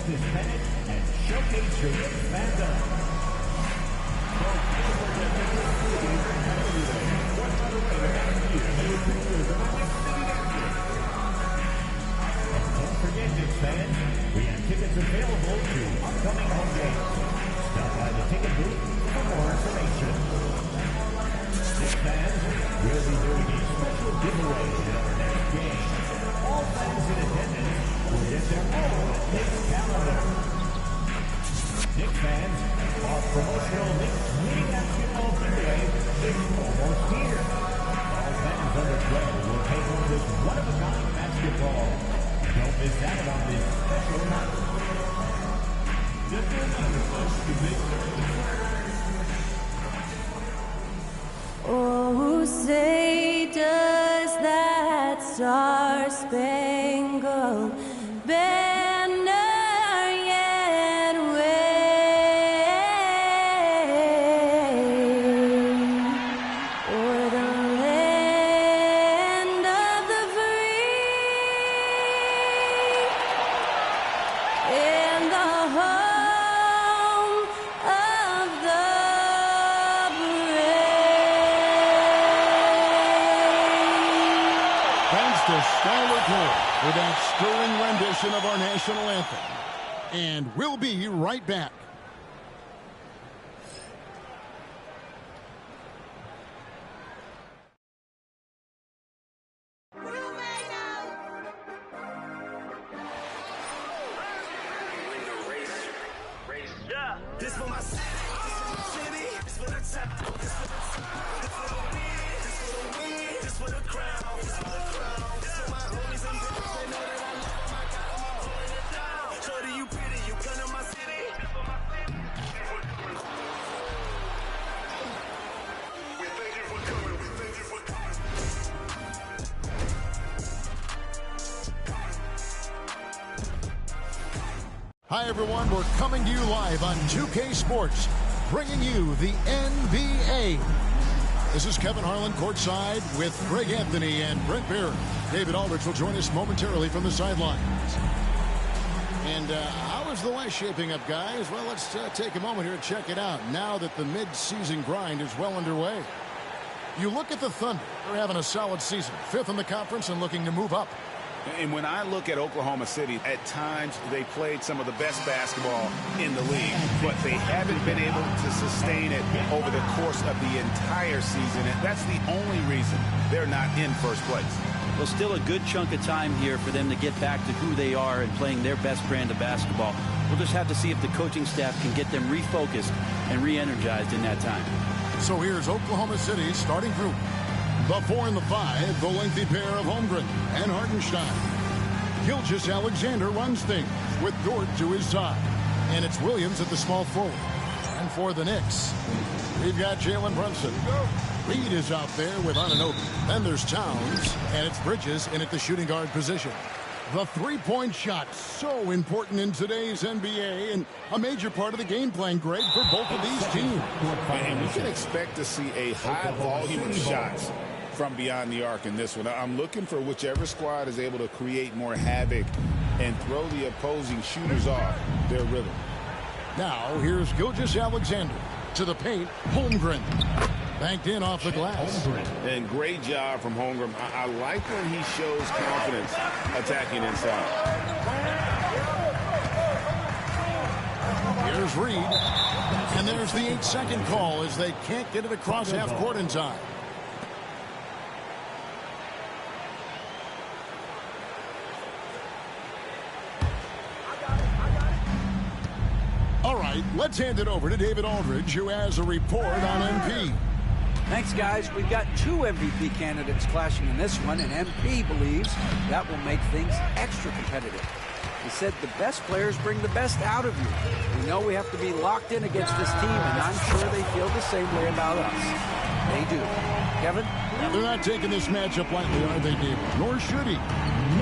this pennant and showcase your Knicks fandom. Don't forget, Knicks fans, we have tickets available to upcoming home games. Stop by the ticket booth for more information. Knicks fans, we'll be doing a special giveaway at our next game. All fans in attendance will get their own Knicks calendar. Knicks fans, our promotional Knicks mini basketball giveaway is almost here. All fans under 12 will take home this one-of-a-kind basketball. Don't miss out on this special night. Oh, say does that star-spangled banner yet wave o'er the land of the free and the home of the To Skylar Cole for that stirring rendition of our national anthem. And we'll be right back. This for my city, this for the top, this for the win, this for the crown, this for the crown. Hi, everyone. We're coming to you live on 2K Sports, bringing you the NBA. This is Kevin Harlan courtside with Greg Anthony and Brent Barron. David Aldridge will join us momentarily from the sidelines. And how is the West shaping up, guys? Well, let's take a moment here and check it out now that the mid-season grind is well underway. You look at the Thunder. They're having a solid season, 5th in the conference and looking to move up. And when I look at Oklahoma City, at times they played some of the best basketball in the league, but they haven't been able to sustain it over the course of the entire season, and that's the only reason they're not in first place. Well, still a good chunk of time here for them to get back to who they are and playing their best brand of basketball. We'll just have to see if the coaching staff can get them refocused and re-energized in that time. So here's Oklahoma City's starting group. The 4 and the 5, the lengthy pair of Holmgren and Hartenstein. Gilgeous-Alexander runs things with Dort to his side. And it's Williams at the small forward. And for the Knicks, we've got Jalen Brunson. Reed is out there with Anunoby. Then there's Towns, and it's Bridges in at the shooting guard position. The three-point shot, so important in today's NBA, and a major part of the game plan, Greg, for both of these teams. And we can expect to see a high volume of shots from beyond the arc in this one. I'm looking for whichever squad is able to create more havoc and throw the opposing shooters off their rhythm. Now, here's Gilgeous-Alexander to the paint. Holmgren banked in off the glass. And great job from Holmgren. I like when he shows confidence attacking inside. Here's Reed. And there's the 8-second call as they can't get it across half court in time. All right, let's hand it over to David Aldridge, who has a report on MP. Thanks, guys. We've got 2 MVP candidates clashing in this one, and MP believes that will make things extra competitive. He said the best players bring the best out of you. We know we have to be locked in against this team, and I'm sure they feel the same way about us. They do. Kevin? They're not taking this matchup lightly, are they, David? Nor should he.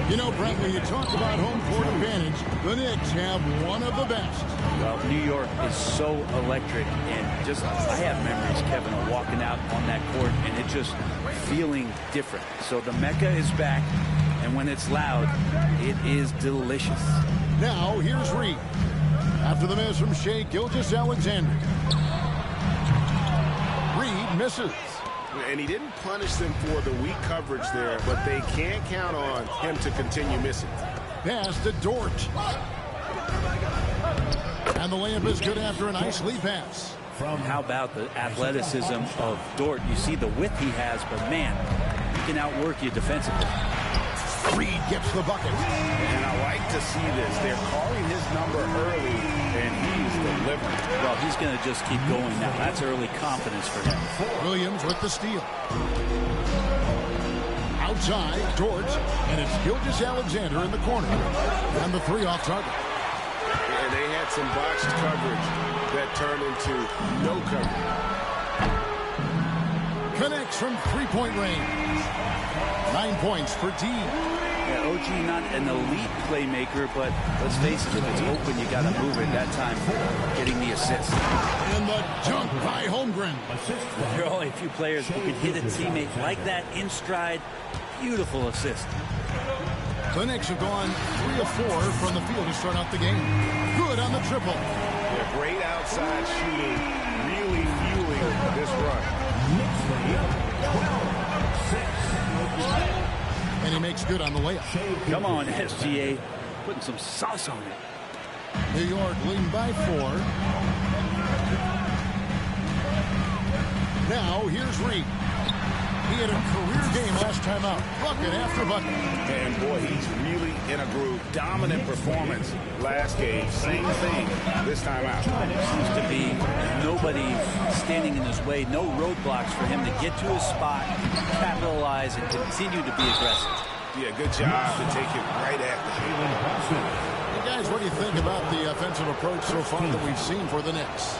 You know, Brent, when you talk about home court advantage, the Knicks have one of the best. Well, New York is so electric, and just I have memories, Kevin, of walking out on that court and it just feeling different. So the Mecca is back, and And when it's loud, it is delicious. Now, here's Reed. After the miss from Shea Gilgeous-Alexander. Reed misses. And he didn't punish them for the weak coverage there, but they can't count on him to continue missing. Pass to Dort. And the layup is good after a nice lead pass. How about the athleticism of Dort? You see the width he has, but man, he can outwork you defensively. Reed gets the bucket. And I like to see this. They're calling his number early, and he's delivering. Well, he's going to just keep going now. That's early confidence for him. Williams with the steal. Outside, Dort, and it's Gilgeous-Alexander in the corner. And the three off target. And they had some botched coverage that turned into no coverage. Connects from three-point range. 9 points for D. Yeah, OG not an elite playmaker, but let's face it, if it's open, you got to move it. That time, getting the assist. And the dunk by Holmgren. There are only a few players who can hit a teammate like that in stride. Beautiful assist. The Knicks have gone 3 of 4 from the field to start out the game. Good on the triple. Yeah, great outside shooting, really fueling this run. And he makes good on the layup. Come on, SGA. Putting some sauce on it. New York leading by 4. Now, here's Reed. He had a career game last time out. Bucket after bucket. And boy, he's really in a groove. Dominant performance last game. Same thing this time out. Seems to be nobody standing in his way. No roadblocks for him to get to his spot, capitalize, and continue to be aggressive. Yeah, good job to take it right after him. Hey guys, what do you think about the offensive approach so far that we've seen for the Knicks?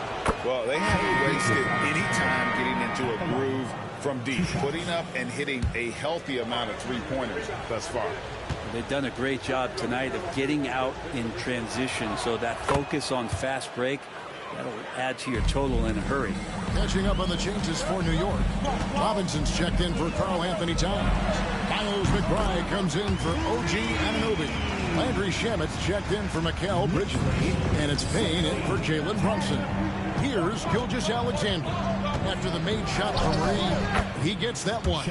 Well, they haven't wasted any time getting into a groove from deep, putting up and hitting a healthy amount of three-pointers thus far. They've done a great job tonight of getting out in transition, so that focus on fast break, that'll add to your total in a hurry. Catching up on the changes for New York. Robinson's checked in for Karl Anthony Towns. Miles McBride comes in for OG Anunoby. Landry Shamet's checked in for Mikal Bridges. And it's Payne in for Jalen Brunson. Here's Gilgeous-Alexander. After the made shot from Reed, he gets that one.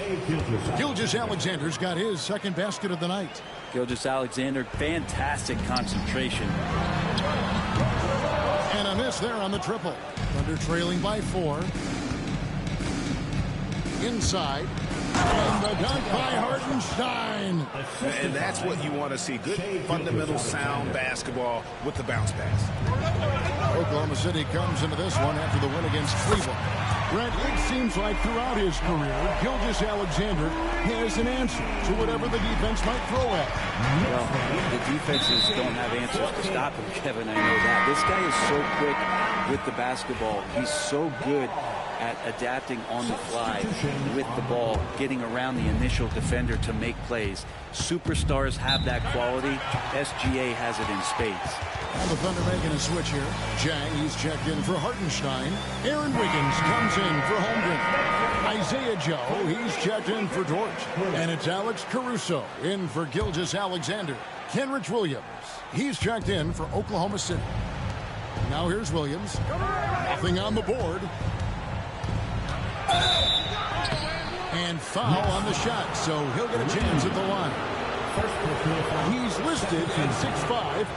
Gilgeous-Alexander's got his second basket of the night. Gilgeous-Alexander, fantastic concentration. And a miss there on the triple. Thunder trailing by 4. Inside. And the dunk by Hartenstein. And that's what you want to see. Good fundamental sound basketball with the bounce pass. Oklahoma City comes into this one after the win against Cleveland. Brent, it seems like throughout his career, Gilgeous-Alexander has an answer to whatever the defense might throw at him. Well, the defenses don't have answers to stop him, Kevin. I know that. This guy is so quick with the basketball. He's so good at adapting on the fly with the ball, getting around the initial defender to make plays. Superstars have that quality. SGA has it in spades. And the Thunder making a switch here. Jang, he's checked in for Hartenstein. Aaron Wiggins comes in for Holmgren. Isaiah Joe, he's checked in for Dort. And it's Alex Caruso in for Gilgeous-Alexander. Kenrich Williams, he's checked in for Oklahoma City. Now here's Williams. Nothing on the board. And foul on the shot, so he'll get a chance at the line. He's listed at 6'5",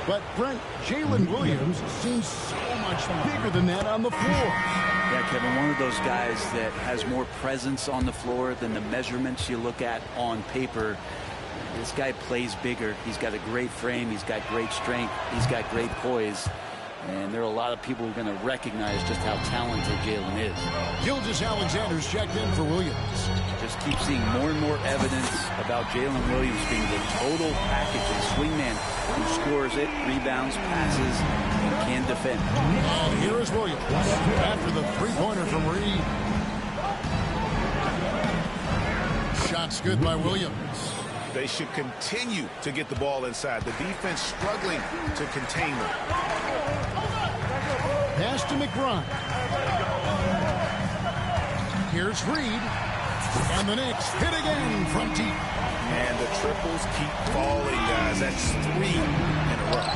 but Brent, Jalen Williams seems so much bigger than that on the floor. Yeah, Kevin, one of those guys that has more presence on the floor than the measurements you look at on paper. This guy plays bigger. He's got a great frame. He's got great strength. He's got great poise. And there are a lot of people who are going to recognize just how talented Jalen is. Gilgeous-Alexander's checked in for Williams. Just keep seeing more and more evidence about Jalen Williams being the total package, a swingman who scores it, rebounds, passes, and can defend. And here is Williams after the three-pointer from Reed. Shots good by Williams. They should continue to get the ball inside. The defense struggling to contain them. Pass to McBride. Here's Reed. And the Knicks hit again from deep. And the triple doubles keep falling, guys. That's 3 in a row.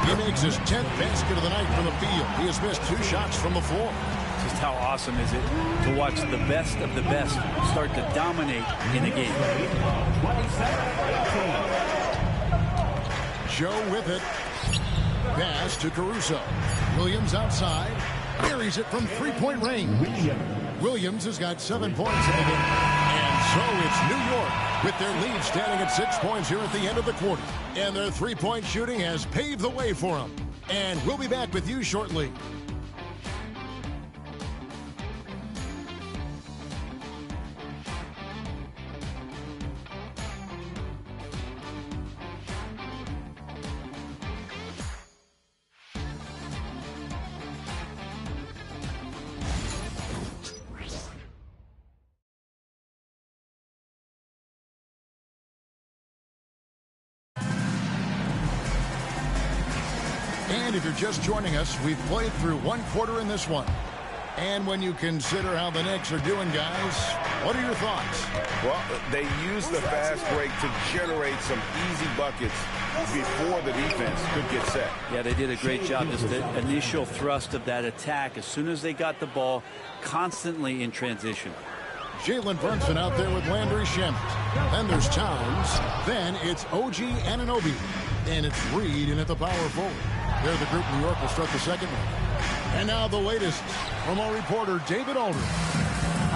He makes his 10th basket of the night from the field. He has missed 2 shots from the floor. Just how awesome is it to watch the best of the best start to dominate in a game. Joe with it. Pass to Caruso. Williams outside. Buries it from 3-point range. Williams has got 7 points in the game. And so it's New York with their lead standing at 6 points here at the end of the quarter. And their 3-point shooting has paved the way for them. And we'll be back with you shortly. And if you're just joining us, we've played through 1 quarter in this one. And when you consider how the Knicks are doing, guys, what are your thoughts? Well, they used the fast break to generate some easy buckets before the defense could get set. Yeah, they did a great job. Just the initial thrust of that attack, as soon as they got the ball, constantly in transition. Jalen Brunson out there with Landry Shamet. Then there's Towns. Then it's OG Anunoby. And it's Reed in at the power forward. There the group New York will start the second one. And now the latest from our reporter David Aldridge.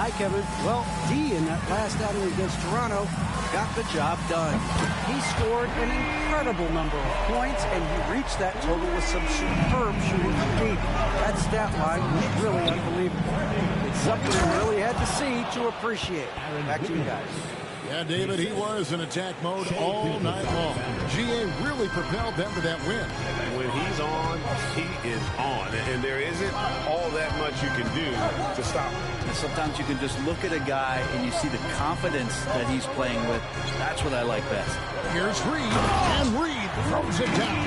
Hi, Kevin. Well, D in that last outing against Toronto got the job done. He scored an incredible number of points, and he reached that total with some superb shooting from deep. That stat line was really unbelievable. It's something we really had to see to appreciate. Back to you guys. Yeah, David, he was in attack mode all night long. GA really propelled them to that win. When he's on, he is on. And there isn't all that much you can do to stop him. And sometimes you can just look at a guy and you see the confidence that he's playing with. That's what I like best. Here's Reed, and Reed throws it down.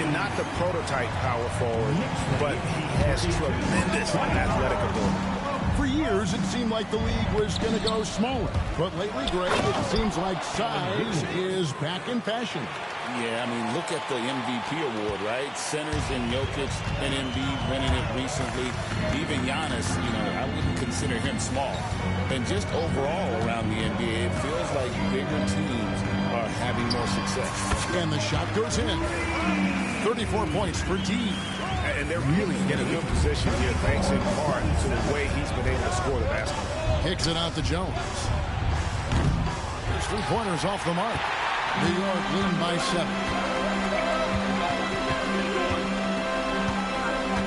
And not the prototype power forward, but he has tremendous athletic ability. For years, it seemed like the league was going to go smaller. But lately, Greg, it seems like size is back in fashion. Yeah, I mean, look at the MVP award, right? Centers and Jokic and Embiid winning it recently. Even Giannis, I wouldn't consider him small. And just overall around the NBA, it feels like bigger teams are having more success. And the shot goes in. 34 points for D. And they're really in a good position here, thanks in part to the way he's been able to score the basketball. Kicks it out to Jones. There's 3-pointers off the mark. New York leading by 7.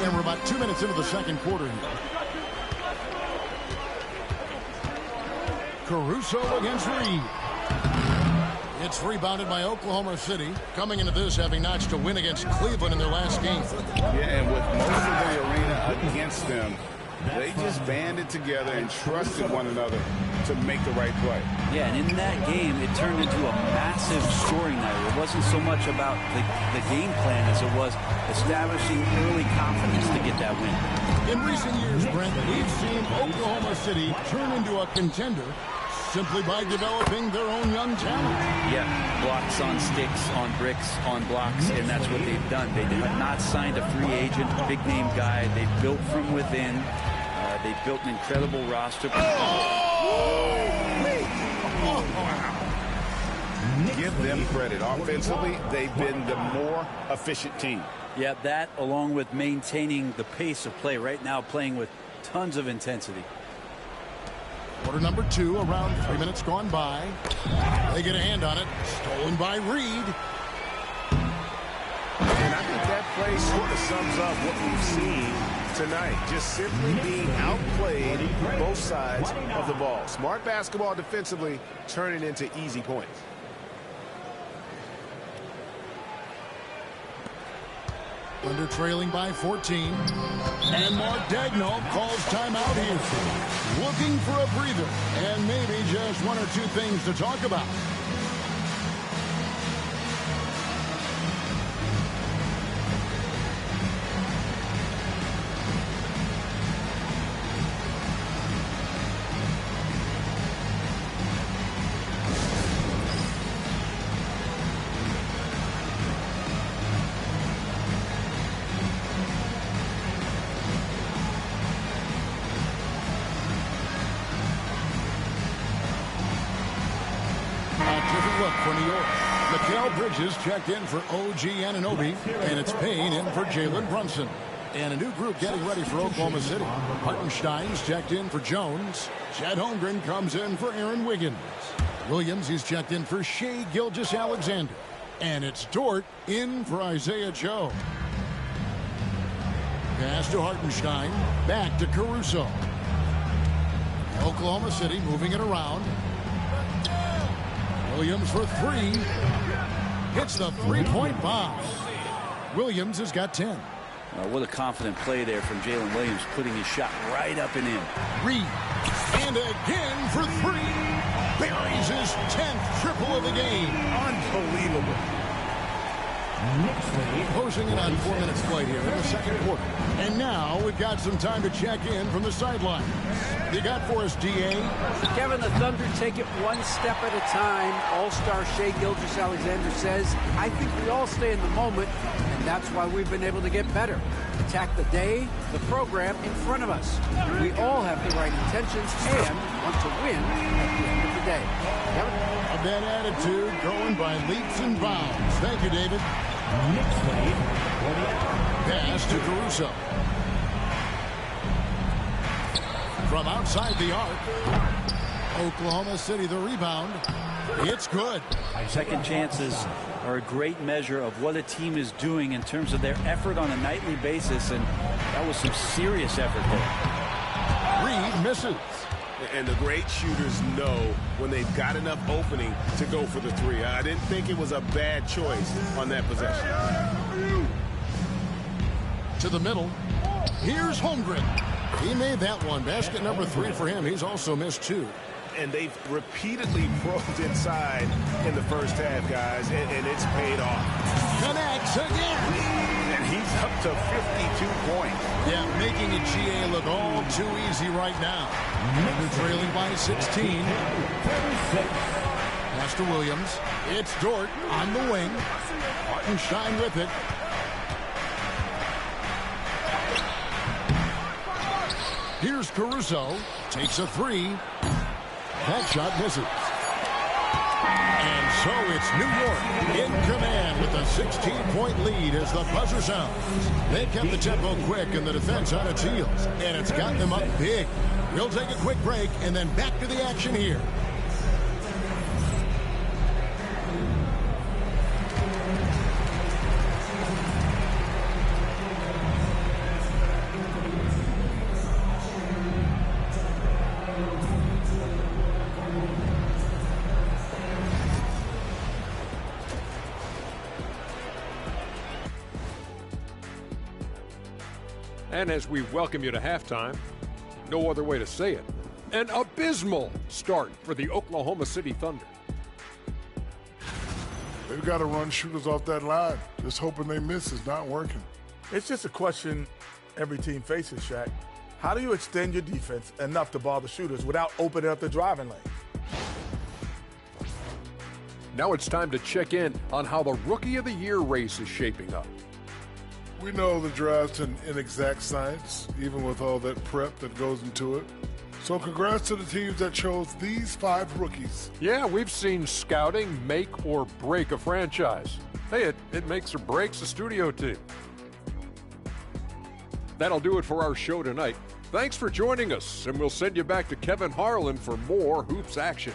And we're about 2 minutes into the second quarter here. Caruso against Reed. It's rebounded by Oklahoma City, coming into this having notched a win against Cleveland in their last game. Yeah, and with most of the arena against them, they just banded together and trusted one another to make the right play. Yeah, and in that game, it turned into a massive scoring night. It wasn't so much about the game plan as it was establishing early confidence to get that win. In recent years, Brent, we've seen Oklahoma City turn into a contender simply by developing their own young talent. Yeah, blocks on sticks, on bricks, on blocks, and that's what they've done. They have not signed a free agent, big-name guy. They've built from within. They've built an incredible roster. Give them credit. Offensively, they've been the more efficient team. Yeah, that along with maintaining the pace of play right now, playing with tons of intensity. Quarter number 2, around 3 minutes gone by. They get a hand on it. Stolen by Reed. And I think that play sort of sums up what we've seen tonight. Just simply being outplayed both sides of the ball. Smart basketball defensively turning into easy points. Thunder trailing by 14. And Mark Daigneault calls timeout here. Looking for a breather and maybe just 1 or 2 things to talk about. look for New York. Mikal Bridges checked in for OG Anunoby, and it's Payne in for Jalen Brunson. And a new group getting ready for Oklahoma City. Hartenstein's checked in for Jones. Chet Holmgren comes in for Aaron Wiggins. Williams is checked in for Shai Gilgeous-Alexander. And it's Dort in for Isaiah Joe. Pass to Hartenstein. Back to Caruso. Oklahoma City moving it around. Williams for three. Hits the three-point bomb. Williams has got 10. What a confident play there from Jalen Williams, putting his shot right up and in. Reed. And again for three. Buries his 10th triple of the game. Unbelievable. Closing in on 4 minutes played here in the second quarter. And now we've got some time to check in from the sideline. You got for us, D.A.? Kevin, the Thunder take it one step at a time. All-star Shai Gilgeous-Alexander says, I think we all stay in the moment, and that's why we've been able to get better. Attack the day, the program in front of us. We all have the right intentions and want to win at the end of the day. Kevin? A bad attitude going by leaps and bounds. Thank you, David. Pass to Caruso. From outside the arc. Oklahoma City the rebound. It's good. Second chances are a great measure of what a team is doing in terms of their effort on a nightly basis, and that was some serious effort there. Reed misses. And the great shooters know when they've got enough opening to go for the three. I didn't think it was a bad choice on that possession. To the middle. Here's Holmgren. He made that one. Basket number 3 for him. He's also missed 2. And they've repeatedly probed inside in the first half, guys, and it's paid off. Connects again. And he's up to 52 points. Yeah, making a GA look all too easy right now. They're trailing by 16. Pass to Williams. It's Dort on the wing. Hartenstein with it. Here's Caruso. Takes a 3. That shot misses. And so it's New York in command with a 16-point lead as the buzzer sounds. They kept the tempo quick and the defense on its heels, and it's got them up big. We'll take a quick break and then back to the action here. And as we welcome you to halftime, no other way to say it, an abysmal start for the Oklahoma City Thunder. They've got to run shooters off that line. Just hoping they miss is not working. It's just a question every team faces, Shaq. How do you extend your defense enough to bother shooters without opening up the driving lane? Now it's time to check in on how the Rookie of the Year race is shaping up. We know the draft's an inexact science, even with all that prep that goes into it. So congrats to the teams that chose these 5 rookies. Yeah, we've seen scouting make or break a franchise. Hey, it makes or breaks a studio team. That'll do it for our show tonight. Thanks for joining us, and we'll send you back to Kevin Harlan for more Hoops action.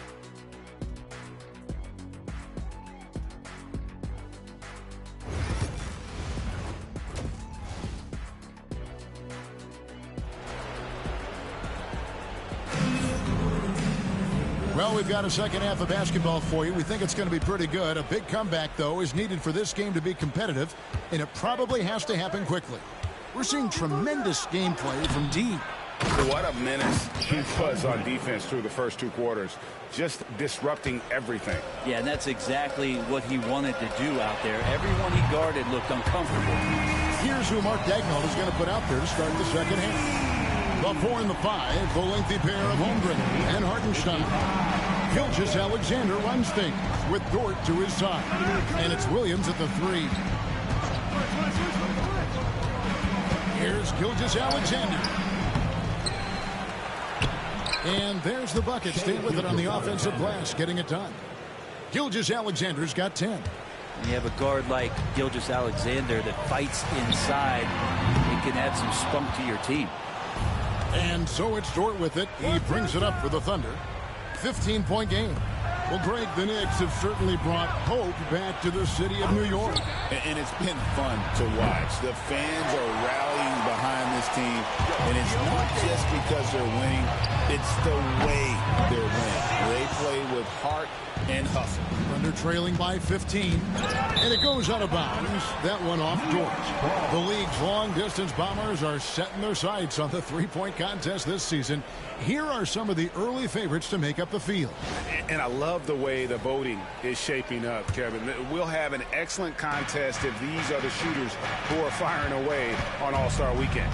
Well, we've got a second half of basketball for you. We think it's going to be pretty good. A big comeback, though, is needed for this game to be competitive, and it probably has to happen quickly. We're seeing tremendous gameplay from Dean. What a menace he was on defense through the first 2 quarters, just disrupting everything. Yeah, and that's exactly what he wanted to do out there. Everyone he guarded looked uncomfortable. Here's who Mark Daigneault is going to put out there to start the second half. The 4 and the 5, the lengthy pair of Holmgren and Hartenstein. Gilgeous-Alexander runs things with Dort to his side. And it's Williams at the 3. Here's Gilgeous-Alexander. And there's the bucket. Stay with it on the offensive glass, getting it done. Gilgeous-Alexander's got 10. When you have a guard like Gilgeous-Alexander that fights inside, it can add some spunk to your team. And so it's Dort with it. He brings it up for the Thunder. 15-point game. Well, Greg, the Knicks have certainly brought hope back to the city of New York. And it's been fun to watch. The fans are rallying behind this team. And it's not just because they're winning. It's the way they're winning. They play with heart and hustle. Thunder trailing by 15. And it goes out of bounds. That one off Dort. The league's long-distance Bombers are setting their sights on the three-point contest this season. Here are some of the early favorites to make up the field. And I love the way the voting is shaping up, Kevin. We'll have an excellent contest if these are the shooters who are firing away on All-Star Weekend.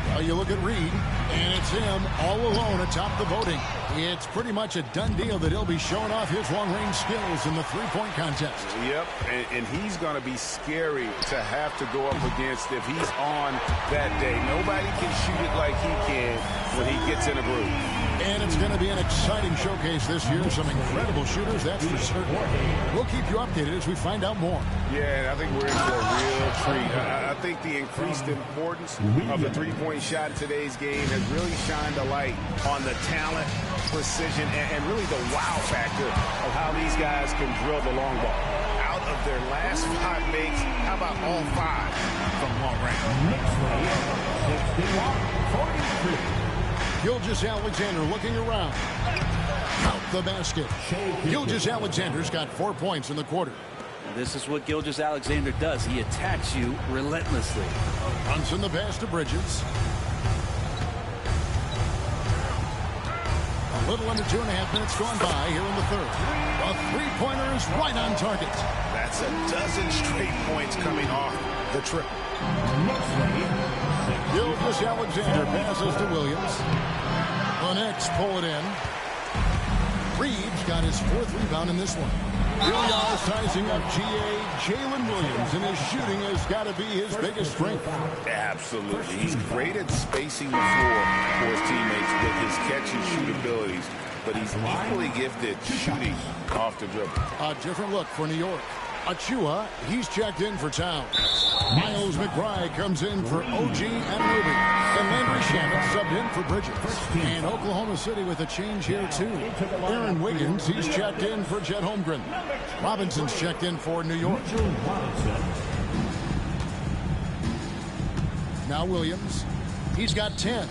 Well, you look at Reed, and it's him all alone atop the voting. It's pretty much a done deal that he'll be showing off his long-range skills in the three-point contest. Yep, and he's going to be scary to have to go up against if he's on that day. Nobody can shoot it like he can when he gets in a groove. And it's going to be an exciting showcase this year. Some incredible shooters, that's for certain. We'll keep you updated as we find out more. Yeah, I think we're in for a real treat. I think the increased importance of the three-point shot in today's game has really shined a light on the talent, precision, and really the wow factor of how these guys can drill the long ball. Out of their last 5 makes, how about all 5 from long range? Gilgeous-Alexander looking around. Out the basket. Gilgeous-Alexander's got 4 points in the quarter. This is what Gilgeous-Alexander does. He attacks you relentlessly. Brunson the pass to Bridges. A little under 2.5 minutes gone by here in the third. A three-pointer is right on target. That's a dozen straight points coming off the triple. Gilgeous-Alexander passes to Williams. The Knicks pull it in. Reeves got his 4th rebound in this one. Here we are sizing up Jalen Williams, and his shooting has got to be his biggest strength. Absolutely. He's great at spacing the floor for his teammates with his catch-and-shoot abilities, but he's equally gifted shooting off the dribble. A different look for New York. Achua, he's checked in for Towns. Miles McBride comes in for OG Anunoby. And Landry Shamet subbed in for Bridges. And Oklahoma City with a change here, too. Aaron Wiggins, he's checked in for Chet Holmgren. Robinson's checked in for New York. Now Williams. He's got 10.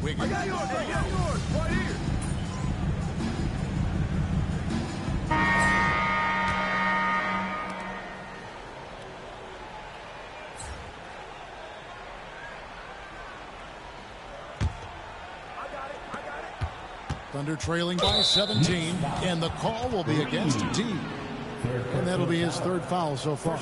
Wiggins. I got yours. Right here. Thunder trailing by 17, and the call will be against D. And that'll be his 3rd foul so far.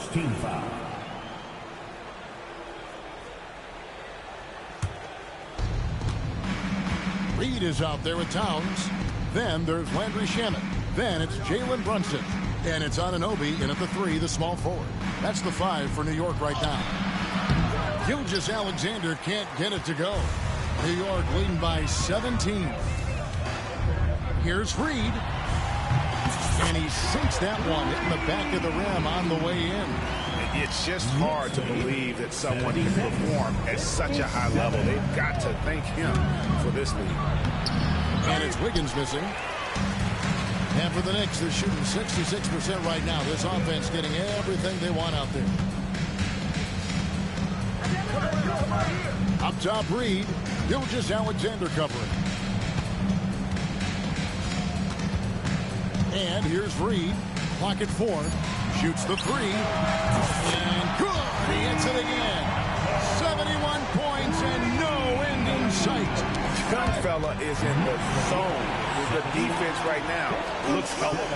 Reed is out there with Towns. Then there's Landry Shamet. Then it's Jalen Brunson. And it's Anunoby in at the 3, the small forward. That's the 5 for New York right now. Gilgeous-Alexander can't get it to go. New York leading by 17. Here's Reed. And he sinks that one, hitting the back of the rim on the way in. It's just hard to believe that someone can perform at such a high level. They've got to thank him for this lead. And it's Wiggins missing. And for the Knicks, they're shooting 66% right now. This offense getting everything they want out there. Up top, Reed. Gilgeous-Alexander covering. And here's Reed. Clock at 4. Shoots the 3. And good. He hits it again. 71 points and no end in sight. Young fella is in the zone. The defense right now looks elegant.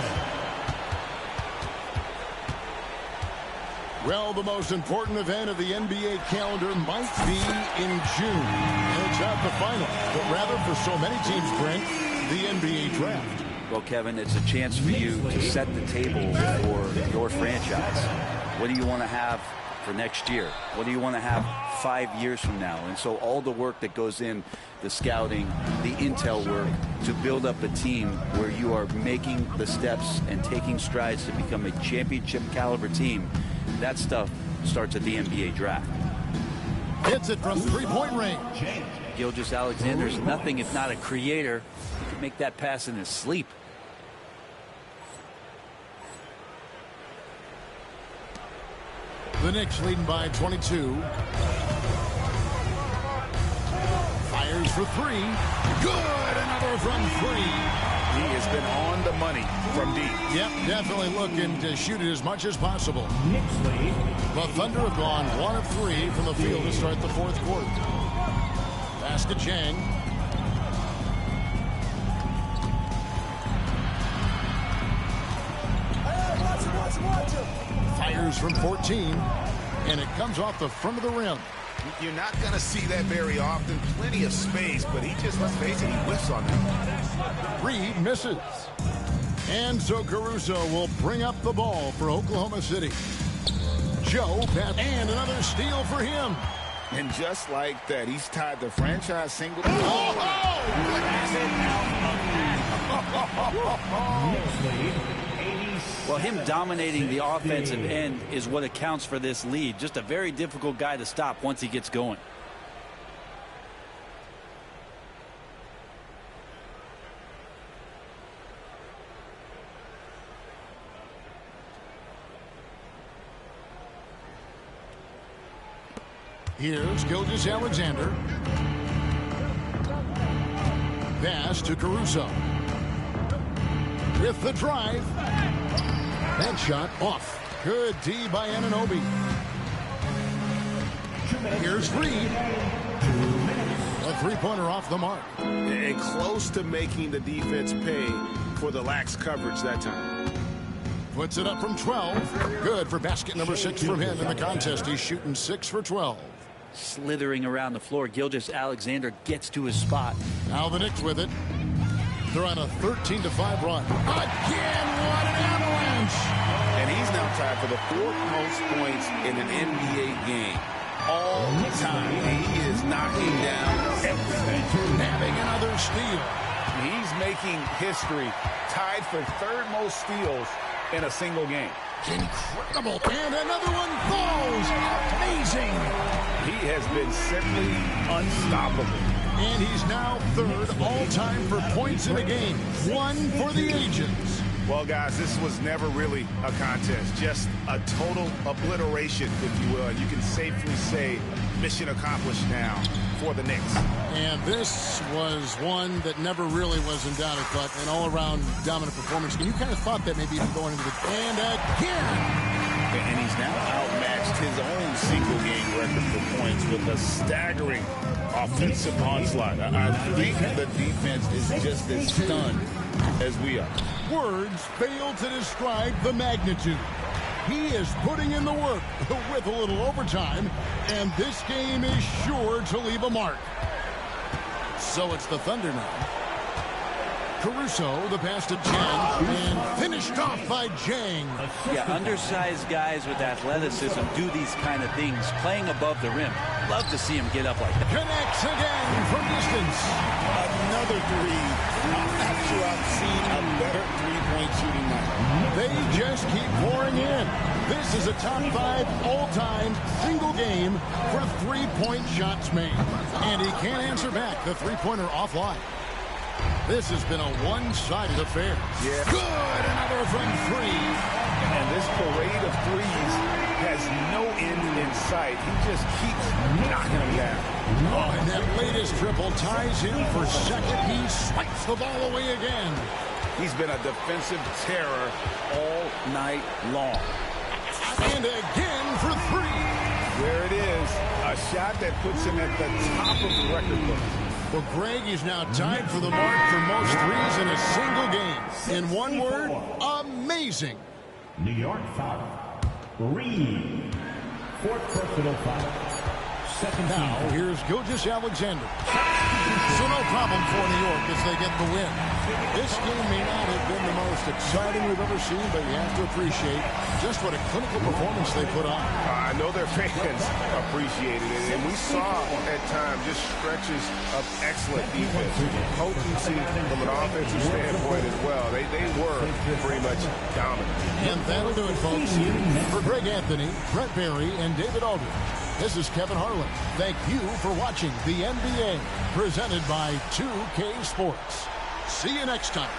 Well, the most important event of the NBA calendar might be in June. And it's not the final, but rather for so many teams, Brent, the NBA draft. Well, Kevin, it's a chance for you to set the table for your franchise. What do you want to have for next year? What do you want to have 5 years from now? And so all the work that goes in the scouting, the intel work to build up a team where you are making the steps and taking strides to become a championship caliber team. That stuff starts at the NBA draft. Hits it from three-point range. Gilgeous-Alexander's nothing if not a creator. He could make that pass in his sleep. The Knicks leading by 22. Fires for three. Good. Another from three. He has been on the money from deep. Yep, definitely looking to shoot it as much as possible. The Thunder have gone 1 of 3 from the field to start the fourth quarter. Pass to Chang. Fires from 14, and it comes off the front of the rim. You're not going to see that very often. Plenty of space, but he just, let's face it, he whiffs on that. Reed misses. And so Caruso will bring up the ball for Oklahoma City. Joe, and another steal for him. And just like that, he's tied the franchise single. Well, him dominating the offensive end is what accounts for this lead. Just a very difficult guy to stop once he gets going. Here's Gilgeous-Alexander. Pass to Caruso. With the drive. That shot off. Good D by Anunoby. Here's Reed. A three-pointer off the mark. And close to making the defense pay for the lax coverage that time. Puts it up from 12. Good for basket number 6 from him in the contest. He's shooting 6 for 12. Slithering around the floor, Gilgeous-Alexander gets to his spot. Now the Knicks with it. They're on a 13-5 run. Again, what an avalanche! And he's now tied for the 4th most points in an NBA game all the time. He is knocking down everything. Having another steal. He's making history, tied for 3rd most steals in a single game. Incredible. And another one falls. Amazing. He has been simply unstoppable. And he's now 3rd all-time for points in a game. 1 for the ages. Well, guys, this was never really a contest. Just a total obliteration, if you will. And you can safely say mission accomplished now for the Knicks. And this was one that never really was in doubt, I thought, an all-around dominant performance. And you kind of thought that maybe even going into the... And again! And he's now outmatched his own single-game record for points with a staggering offensive onslaught. I think the defense is just as stunned as we are. Words fail to describe the magnitude. He is putting in the work with a little overtime, and this game is sure to leave a mark. So it's the Thunder now. Caruso, the pass to Jang, and finished off by Jang. Yeah, undersized guys with athleticism do these kind of things, playing above the rim. Love to see him get up like that. Connects again from distance. Another three. I'm not sure I've seen a better three-point shooting night. They just keep pouring in. This is a top 5 all-time single game for three-point shots made. And he can't answer back the three-pointer offline. This has been a one-sided affair. Yeah. Good, another from 3. And this parade of threes has no end in sight. He just keeps knocking them down. Oh, and that latest triple ties him for 2nd. He swipes the ball away again. He's been a defensive terror all night long. And again for 3. There it is. A shot that puts him at the top of the record book. Well, Greg is now tied for the mark for most threes in a single game. In one word, amazing. New York foul. Reed. 4th personal foul. Now, here's Gilgeous-Alexander. So no problem for New York as they get the win. This game may not have been the most exciting we've ever seen, but you have to appreciate just what a clinical performance they put on. I know their fans appreciated it, and we saw at times just stretches of excellent defense, potency from an offensive standpoint as well. They were pretty much dominant. And that'll do it, folks. For Greg Anthony, Brett Barry, and David Aldridge, this is Kevin Harlan. Thank you for watching the NBA, presented by 2K Sports. See you next time.